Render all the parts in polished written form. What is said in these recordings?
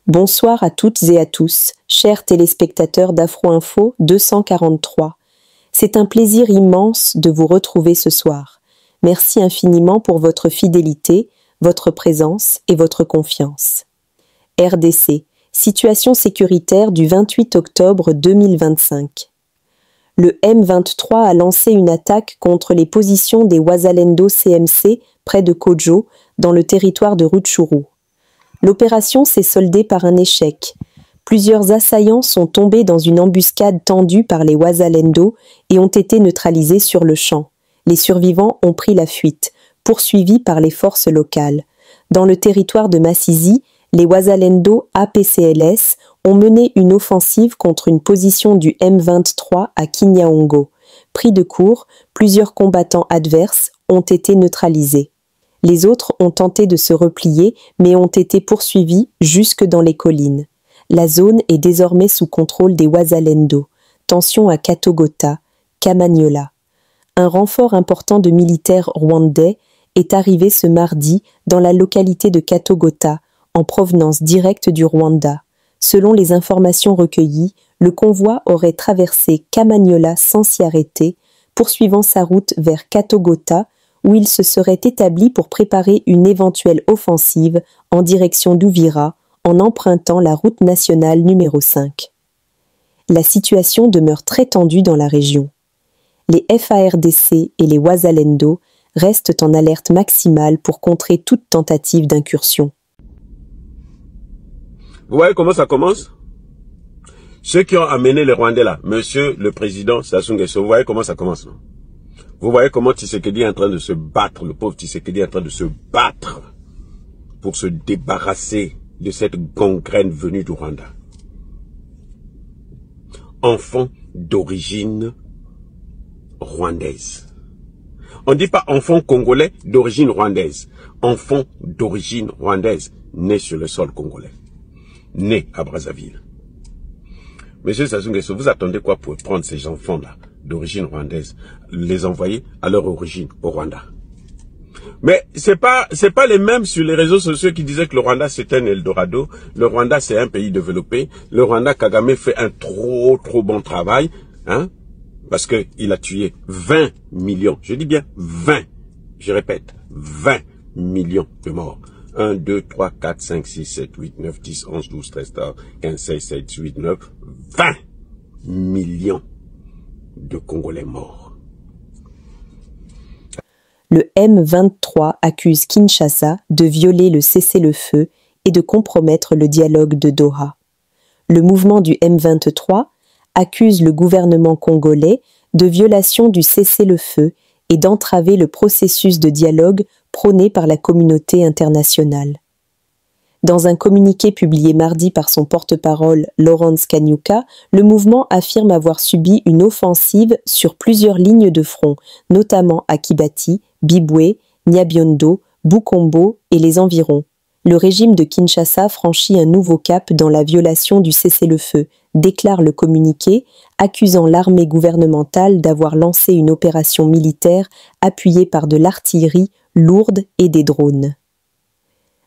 Bonsoir à toutes et à tous, chers téléspectateurs d'Afro-Info 243. C'est un plaisir immense de vous retrouver ce soir. Merci infiniment pour votre fidélité, votre présence et votre confiance. RDC, situation sécuritaire du 28 octobre 2025. Le M23 a lancé une attaque contre les positions des Wazalendo CMC près de Kodjo, dans le territoire de Rutshuru. L'opération s'est soldée par un échec. Plusieurs assaillants sont tombés dans une embuscade tendue par les Wazalendo et ont été neutralisés sur le champ. Les survivants ont pris la fuite, poursuivis par les forces locales. Dans le territoire de Masisi, les Wazalendo APCLS ont mené une offensive contre une position du M23 à Kinyaongo. Pris de court, plusieurs combattants adverses ont été neutralisés. Les autres ont tenté de se replier, mais ont été poursuivis jusque dans les collines. La zone est désormais sous contrôle des Wazalendo. Tension à Katogota, Kamanyola. Un renfort important de militaires rwandais est arrivé ce mardi dans la localité de Katogota, en provenance directe du Rwanda. Selon les informations recueillies, le convoi aurait traversé Kamanyola sans s'y arrêter, poursuivant sa route vers Katogota, où il se serait établi pour préparer une éventuelle offensive en direction d'Uvira, en empruntant la route nationale numéro 5. La situation demeure très tendue dans la région. Les FARDC et les Wazalendo restent en alerte maximale pour contrer toute tentative d'incursion. Vous voyez comment ça commence? Ceux qui ont amené les Rwandais là, monsieur le président Sassou Nguesso, vous voyez comment ça commence, non? Vous voyez comment Tshisekedi est en train de se battre, le pauvre Tshisekedi est en train de se battre pour se débarrasser de cette gangrène venue du Rwanda. Enfant d'origine rwandaise. On ne dit pas enfant congolais d'origine rwandaise. Enfant d'origine rwandaise, né sur le sol congolais. Né à Brazzaville. Monsieur Sassou Nguesso, vous attendez quoi pour prendre ces enfants-là d'origine rwandaise, les envoyer à leur origine au Rwanda? Mais c'est pas les mêmes sur les réseaux sociaux qui disaient que le Rwanda c'est un Eldorado, le Rwanda c'est un pays développé, le Rwanda Kagame fait un trop bon travail, hein, parce que il a tué 20 millions, je dis bien 20, je répète, 20 millions de morts. 1, 2, 3, 4, 5, 6, 7, 8, 9, 10, 11, 12, 13, 15, 16, 17, 18, 9, 20 millions de Congolais morts. Le M23 accuse Kinshasa de violer le cessez-le-feu et de compromettre le dialogue de Doha. Le mouvement du M23 accuse le gouvernement congolais de violation du cessez-le-feu et d'entraver le processus de dialogue prôné par la communauté internationale. Dans un communiqué publié mardi par son porte-parole Lawrence Kanyuka, le mouvement affirme avoir subi une offensive sur plusieurs lignes de front, notamment à Kibati, Bibwe, Nyabiondo, Bukombo et les environs. Le régime de Kinshasa franchit un nouveau cap dans la violation du cessez-le-feu, déclare le communiqué, accusant l'armée gouvernementale d'avoir lancé une opération militaire appuyée par de l'artillerie lourde et des drones.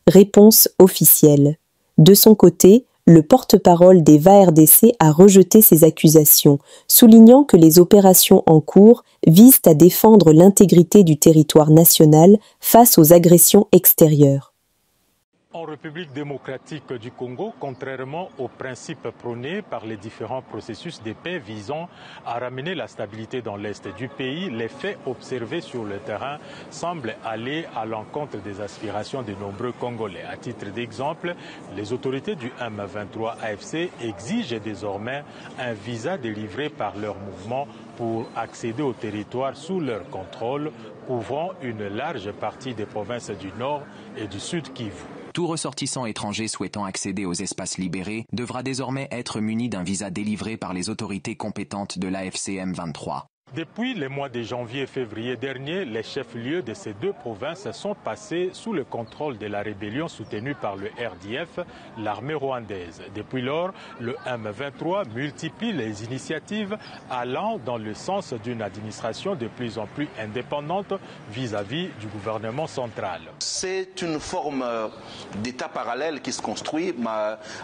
Réponse officielle. De son côté, le porte-parole des VARDC a rejeté ces accusations, soulignant que les opérations en cours visent à défendre l'intégrité du territoire national face aux agressions extérieures. En République démocratique du Congo, contrairement aux principes prônés par les différents processus de paix visant à ramener la stabilité dans l'est du pays, les faits observés sur le terrain semblent aller à l'encontre des aspirations de nombreux Congolais. À titre d'exemple, les autorités du M23 AFC exigent désormais un visa délivré par leur mouvement pour accéder au territoire sous leur contrôle, couvrant une large partie des provinces du Nord et du Sud Kivu. Tout ressortissant étranger souhaitant accéder aux espaces libérés devra désormais être muni d'un visa délivré par les autorités compétentes de l'AFC M23. Depuis les mois de janvier et février dernier, les chefs-lieux de ces deux provinces sont passés sous le contrôle de la rébellion soutenue par le RDF, l'armée rwandaise. Depuis lors, le M23 multiplie les initiatives allant dans le sens d'une administration de plus en plus indépendante vis-à-vis du gouvernement central. C'est une forme d'État parallèle qui se construit,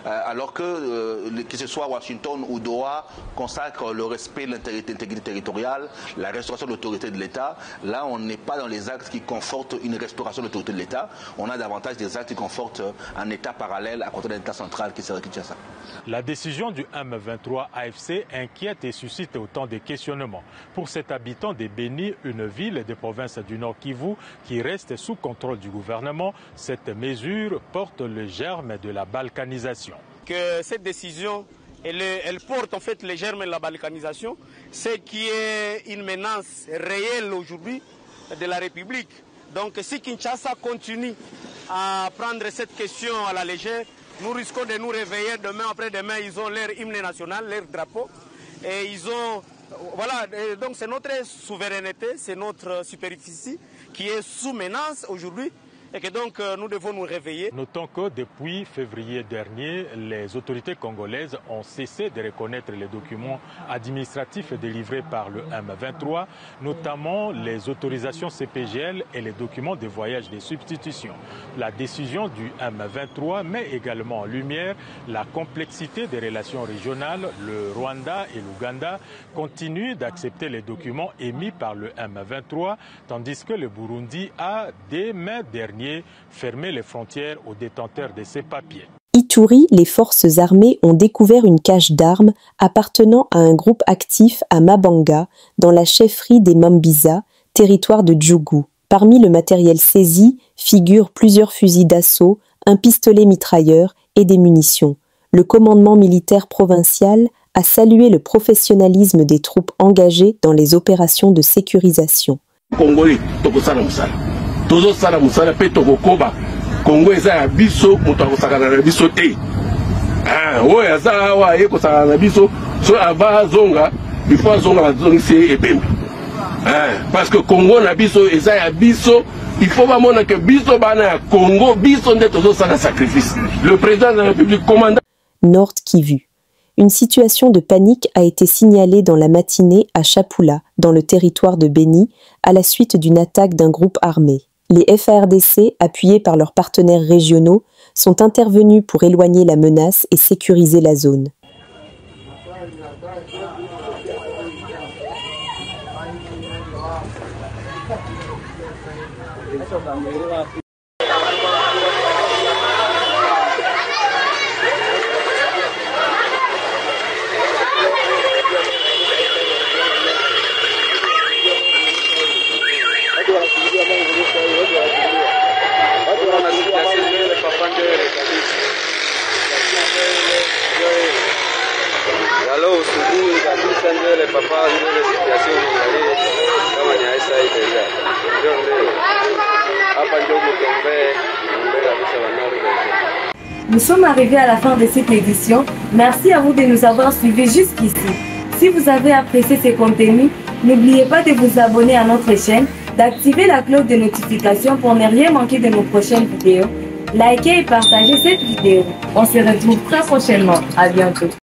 alors que ce soit Washington ou Doha consacrent le respect de l'intégrité territoriale, la restauration de l'autorité de l'État. Là, on n'est pas dans les actes qui confortent une restauration de l'autorité de l'État. On a davantage des actes qui confortent un État parallèle à côté d'un État central qui serait Kinshasa. La décision du M23 AFC inquiète et suscite autant de questionnements. Pour cet habitant de Béni, une ville de province du Nord Kivu qui reste sous contrôle du gouvernement, cette mesure porte le germe de la balkanisation. Que cette décision elle porte en fait les germes de la balkanisation, ce qui est une menace réelle aujourd'hui de la République. Donc si Kinshasa continue à prendre cette question à la légère, nous risquons de nous réveiller demain après-demain. Ils ont leur hymne national, leur drapeau, et ils ont voilà. Donc c'est notre souveraineté, c'est notre superficie qui est sous menace aujourd'hui. Et que donc nous devons nous réveiller. Notons que depuis février dernier, les autorités congolaises ont cessé de reconnaître les documents administratifs délivrés par le M23, notamment les autorisations CPGL et les documents de voyage de substitution. La décision du M23 met également en lumière la complexité des relations régionales. Le Rwanda et l'Ouganda continuent d'accepter les documents émis par le M23, tandis que le Burundi a, dès mai dernier, fermer les frontières aux détenteurs de ces papiers. Ituri, les forces armées ont découvert une cache d'armes appartenant à un groupe actif à Mabanga, dans la chefferie des Mambisa, territoire de Djougou. Parmi le matériel saisi figurent plusieurs fusils d'assaut, un pistolet mitrailleur et des munitions. Le commandement militaire provincial a salué le professionnalisme des troupes engagées dans les opérations de sécurisation. Tozo sala musala pe tokokoba Congo eza ya biso moto akosakana na biso te oyo aza wa ye kosakana na biso so ava zonga bifo azonga bazongisi ebembe parce que Congo na biso eza ya biso il faut bamona que biso bana ya Congo biso nde tozo sala sacrifice. Le président de la République commandant Nord Kivu. Une situation de panique a été signalée dans la matinée à Chapula, dans le territoire de Béni, à la suite d'une attaque d'un groupe armé. Les FARDC, appuyés par leurs partenaires régionaux, sont intervenus pour éloigner la menace et sécuriser la zone. Nous sommes arrivés à la fin de cette édition. Merci à vous de nous avoir suivis jusqu'ici. Si vous avez apprécié ces contenus, n'oubliez pas de vous abonner à notre chaîne, d'activer la cloche de notification pour ne rien manquer de nos prochaines vidéos. Likez et partagez cette vidéo. On se retrouve très prochainement. À bientôt.